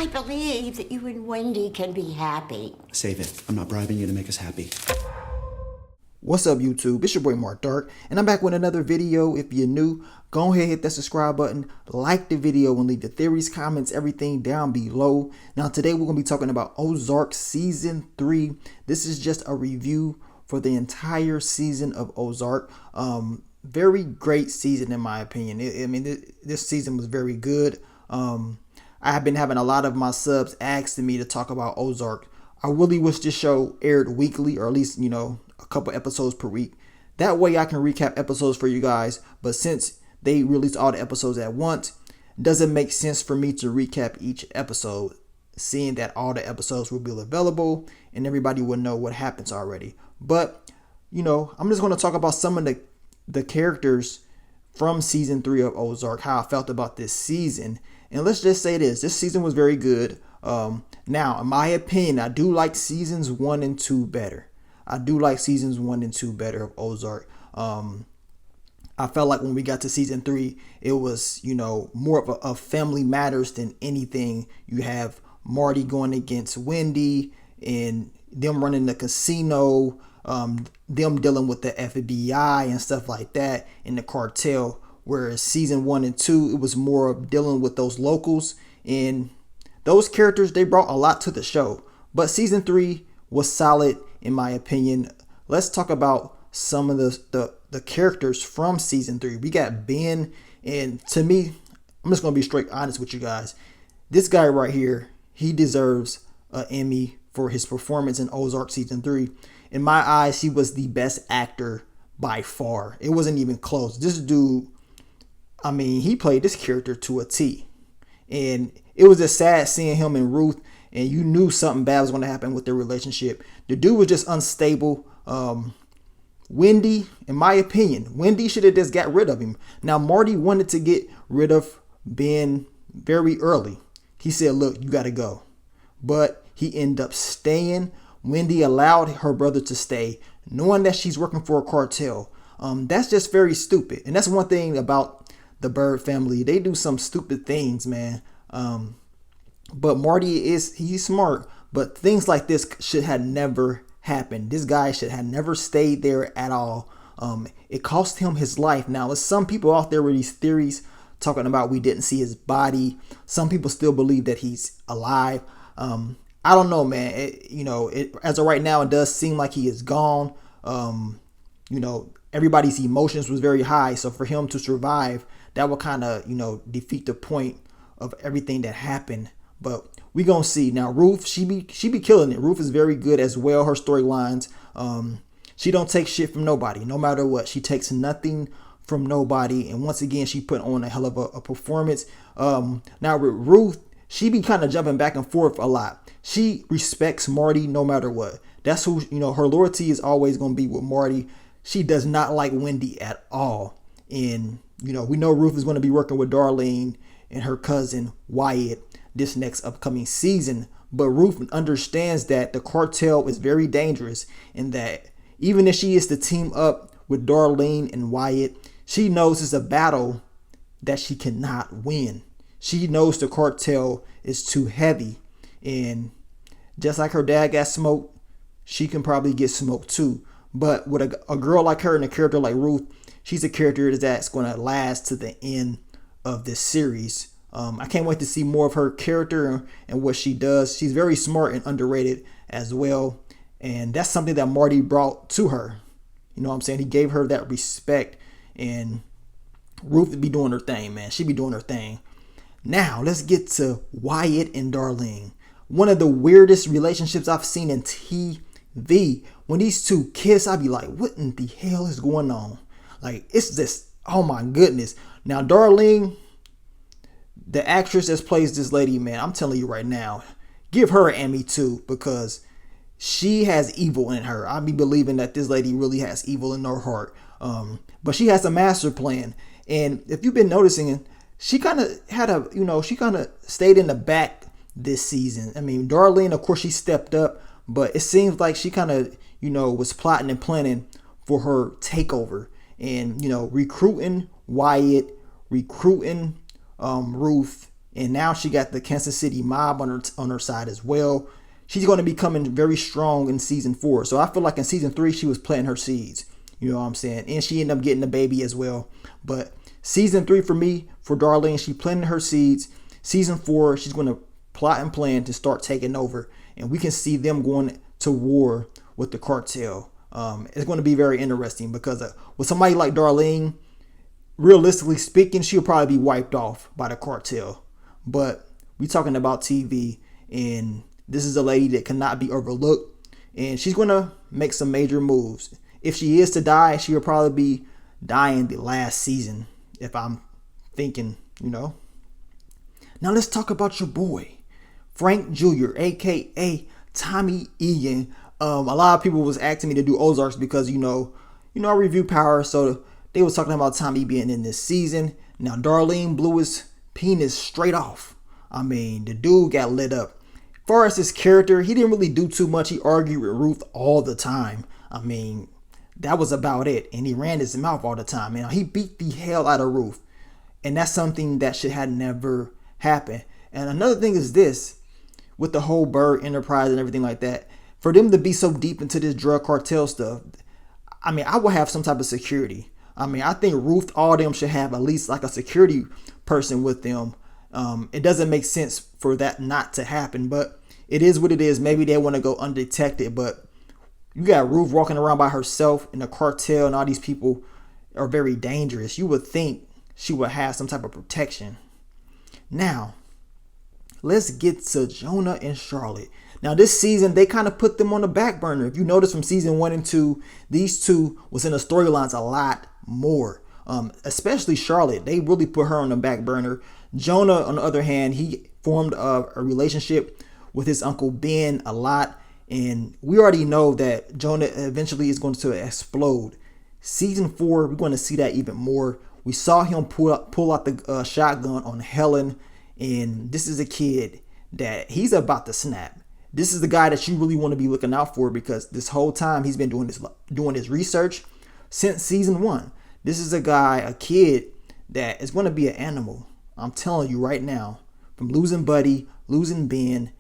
I believe that you and Wendy can be happy. Save it. I'm not bribing you to make us happy. What's up, YouTube? It's your boy Mark Dark, and I'm back with another video. If you're new, go ahead, hit that subscribe button, like the video, and leave the theories, comments, everything down below. Now, today we're going to be talking about Ozark Season 3. This is just a review for the entire season of Ozark. Very great season, in my opinion. This season was very good. I have been having a lot of my subs asking me to talk about Ozark. I really wish this show aired weekly, or at least, a couple episodes per week. That way I can recap episodes for you guys. But since they release all the episodes at once, it doesn't make sense for me to recap each episode, seeing that all the episodes will be available and everybody will know what happens already. But, I'm just going to talk about some of the characters from season 3 of Ozark, how I felt about this season. And let's just say this season was very good. Now, in my opinion, I do like seasons 1 and 2 better. of Ozark. I felt like when we got to season 3, it was, more of family matters than anything. You have Marty going against Wendy and them running the casino, them dealing with the FBI and stuff like that in the cartel. Whereas season 1 and 2, it was more of dealing with those locals, and those characters, they brought a lot to the show. But season 3 was solid, in my opinion. Let's talk about some of the characters from season 3. We got Ben, and to me, I'm just going to be straight honest with you guys. This guy right here, he deserves an Emmy for his performance in Ozark season 3. In my eyes, he was the best actor by far. It wasn't even close. This dude, he played this character to a T. And it was just sad seeing him and Ruth, and you knew something bad was going to happen with their relationship. The dude was just unstable. Wendy, in my opinion, Wendy should have just got rid of him. Now, Marty wanted to get rid of Ben very early. He said, look, you got to go. But he ended up staying. Wendy allowed her brother to stay, knowing that she's working for a cartel. That's just very stupid. And that's one thing about the Bird family. They do some stupid things, man. But Marty he's smart. But things like this should have never happened. This guy should have never stayed there at all. It cost him his life. Now, there's some people out there with these theories talking about we didn't see his body. Some people still believe that he's alive. I don't know, man. As of right now, it does seem like he is gone. Everybody's emotions was very high. So for him to survive, that would kind of, defeat the point of everything that happened. But we gonna see. Now, Ruth, she be killing it. Ruth is very good as well. Her storylines, she don't take shit from nobody, no matter what. She takes nothing from nobody. And once again, she put on a hell of a performance. Now with Ruth, she be kind of jumping back and forth a lot. She respects Marty no matter what. That's who, her loyalty is always going to be with Marty. She does not like Wendy at all. And, we know Ruth is going to be working with Darlene and her cousin Wyatt this next upcoming season. But Ruth understands that the cartel is very dangerous, and that even if she is to team up with Darlene and Wyatt, she knows it's a battle that she cannot win. She knows the cartel is too heavy, and just like her dad got smoked, she can probably get smoked too. But with a girl like her and a character like Ruth, she's a character that's going to last to the end of this series. I can't wait to see more of her character and what she does. She's very smart and underrated as well. And that's something that Marty brought to her. You know what I'm saying? He gave her that respect, and Ruth be doing her thing, man. She be doing her thing. Now, let's get to Wyatt and Darlene. One of the weirdest relationships I've seen in TV. When these two kiss, I'd be like, what in the hell is going on? Like, it's just, oh my goodness. Now, Darlene, the actress that plays this lady, man, I'm telling you right now, give her an Emmy too, because she has evil in her. I be believing that this lady really has evil in her heart. But she has a master plan. And if you've been noticing, she kind of had she kind of stayed in the back this season. Darlene, of course, she stepped up, but it seems like she kind of, was plotting and planning for her takeover, and, recruiting Wyatt, recruiting Ruth, and now she got the Kansas City Mob on her side as well. She's going to be coming very strong in season 4. So I feel like in season 3 she was planting her seeds. You know what I'm saying? And she ended up getting a baby as well. But season 3 for me, for Darlene, she planted her seeds. Season 4, she's going to plot and plan to start taking over, and we can see them going to war with the cartel. It's going to be very interesting because with somebody like Darlene, realistically speaking, she'll probably be wiped off by the cartel. But we talking about TV, and this is a lady that cannot be overlooked, and she's going to make some major moves. If she is to die, she will probably be dying the last season, if I'm thinking, Now let's talk about your boy, Frank Jr., aka Tommy Egan. A lot of people was asking me to do Ozarks because I review Power, so they was talking about Tommy being in this season. Now Darlene blew his penis straight off. I mean, the dude got lit up. As far as his character, he didn't really do too much. He argued with Ruth all the time. I mean, that was about it. And he ran his mouth all the time. He beat the hell out of Ruth, and that's something that should have never happened. And another thing is this, with the whole Bird Enterprise and everything like that, for them to be so deep into this drug cartel stuff, I would have some type of security. I think Ruth, all them should have at least like a security person with them. It doesn't make sense for that not to happen, but it is what it is. Maybe they want to go undetected, but you got Ruth walking around by herself in the cartel, and all these people are very dangerous. You would think she would have some type of protection. Now, let's get to Jonah and Charlotte. Now, this season, they kind of put them on the back burner. If you notice from season 1 and 2, these two was in the storylines a lot more. Especially Charlotte. They really put her on the back burner. Jonah, on the other hand, he formed a relationship with his uncle Ben a lot. And we already know that Jonah eventually is going to explode. Season 4, we're going to see that even more. We saw him pull out the shotgun on Helen. And this is a kid that he's about to snap. This is the guy that you really want to be looking out for, because this whole time he's been doing his research since season 1. This is a kid that is going to be an animal. I'm telling you right now, from losing Buddy, losing Ben,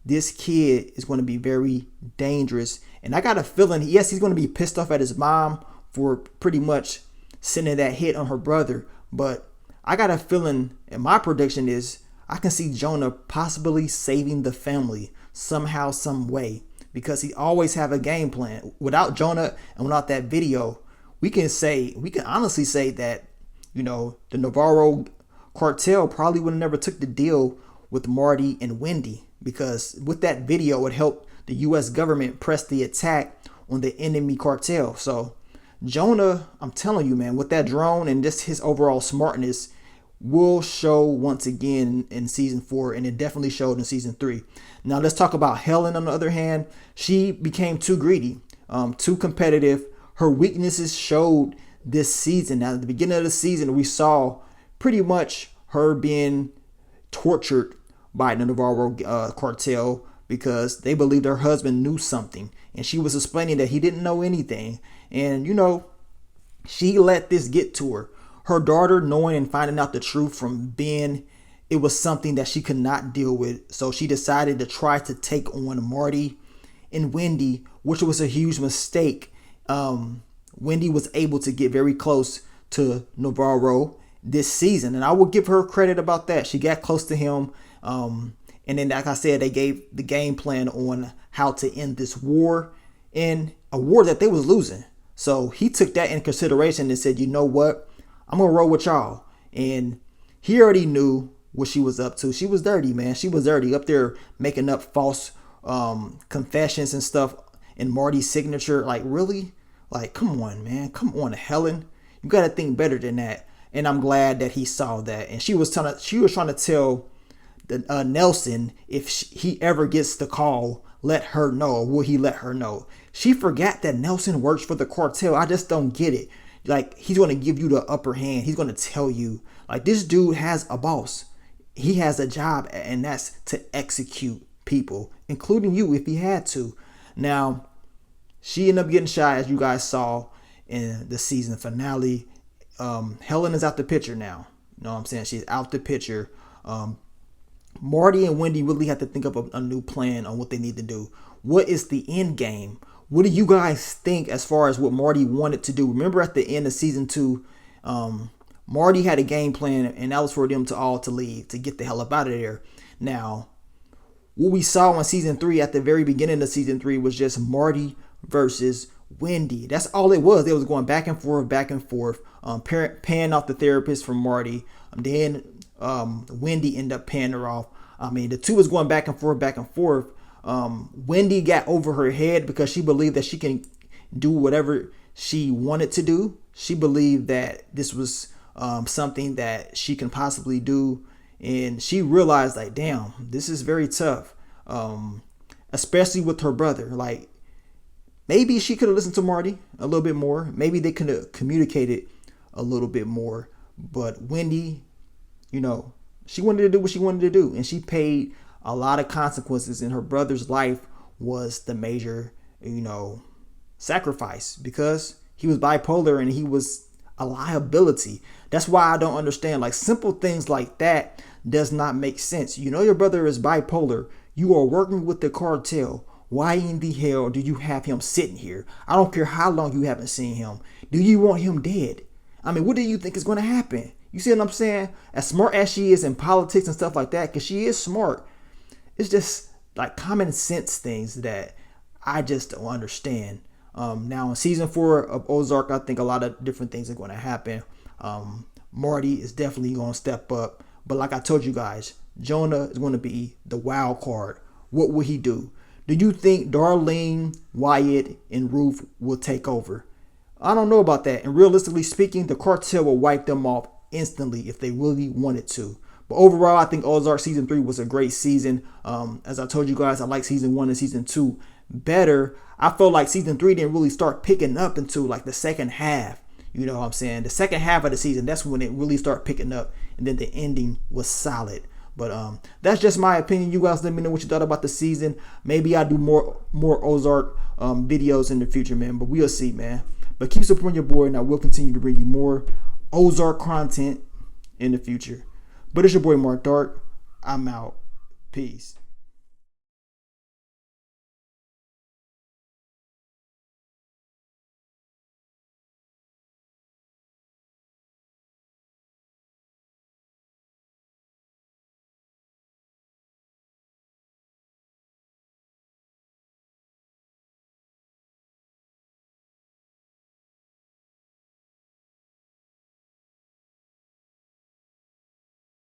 this kid is going to be very dangerous. And I got a feeling, yes, he's going to be pissed off at his mom for pretty much sending that hit on her brother. But I got a feeling, and my prediction is, I can see Jonah possibly saving the family somehow, some way, because he always have a game plan. Without Jonah and without that video, we can honestly say that, the Navarro cartel probably would have never took the deal with Marty and Wendy, because with that video, it helped the U.S. government press the attack on the enemy cartel. So Jonah, I'm telling you, man, with that drone and just his overall smartness, will show once again in season 4, and it definitely showed in season 3. Now let's talk about Helen. On the other hand, she became too greedy, too competitive. Her weaknesses showed this season. Now at the beginning of the season, we saw pretty much her being tortured by the Navarro cartel because they believed her husband knew something, and she was explaining that he didn't know anything. And she let this get to her. Her daughter knowing and finding out the truth from Ben, it was something that she could not deal with. So she decided to try to take on Marty and Wendy, which was a huge mistake. Wendy was able to get very close to Navarro this season, and I will give her credit about that. She got close to him. And then, like I said, they gave the game plan on how to end this war, and a war that they was losing. So he took that in consideration and said, you know what? I'm going to roll with y'all. And he already knew what she was up to. She was dirty, man. She was dirty, up there making up false confessions and stuff in Marty's signature. Like, really? Like, come on, man. Come on, Helen. You got to think better than that. And I'm glad that he saw that. And she was trying to tell Nelson, if he ever gets the call, let her know, or will he let her know? She forgot that Nelson works for the cartel. I just don't get it. Like, he's going to give you the upper hand. He's going to tell you, like, this dude has a boss. He has a job, and that's to execute people, including you if he had to. Now, she ended up getting shot, as you guys saw in the season finale. Helen is out the picture now. You know what I'm saying? She's out the picture. Marty and Wendy really have to think of a new plan on what they need to do. What is the end game? What do you guys think as far as what Marty wanted to do? Remember at the end of season 2, Marty had a game plan, and that was for them to leave, to get the hell up out of there. Now, what we saw in season 3 at the very beginning of season 3 was just Marty versus Wendy. That's all it was. They was going back and forth, paying off the therapist from Marty. Then Wendy ended up paying her off. I mean, the two was going back and forth. Wendy got over her head because she believed that she can do whatever she wanted to do. She believed that this was something that she can possibly do. And she realized, like, damn, this is very tough. Especially with her brother. Like, maybe she could have listened to Marty a little bit more. Maybe they could have communicated a little bit more. But Wendy, she wanted to do what she wanted to do. And she paid a lot of consequences. And her brother's life was the major, sacrifice. Because he was bipolar and he was a liability. That's why I don't understand. Like, simple things like that does not make sense. Your brother is bipolar. You are working with the cartel. Why in the hell do you have him sitting here? I don't care how long you haven't seen him. Do you want him dead? I mean, what do you think is going to happen? You see what I'm saying? As smart as she is in politics and stuff like that, because she is smart, it's just like common sense things that I just don't understand. Now in season 4 of Ozark, I think a lot of different things are going to happen. Marty is definitely going to step up. But like I told you guys, Jonah is going to be the wild card. What will he do? Do you think Darlene, Wyatt, and Ruth will take over? I don't know about that. And realistically speaking, the cartel will wipe them off instantly if they really wanted to. But overall, I think Ozark season 3 was a great season. As I told you guys, I like season 1 and season 2 better. I felt like season 3 didn't really start picking up until like the second half. You know what I'm saying? The second half of the season, that's when it really started picking up. And then the ending was solid. But that's just my opinion. You guys let me know what you thought about the season. Maybe I'll do more Ozark videos in the future, man. But we'll see, man. But keep supporting your boy, and I will continue to bring you more Ozark content in the future. But it's your boy Mark Dark. I'm out. Peace.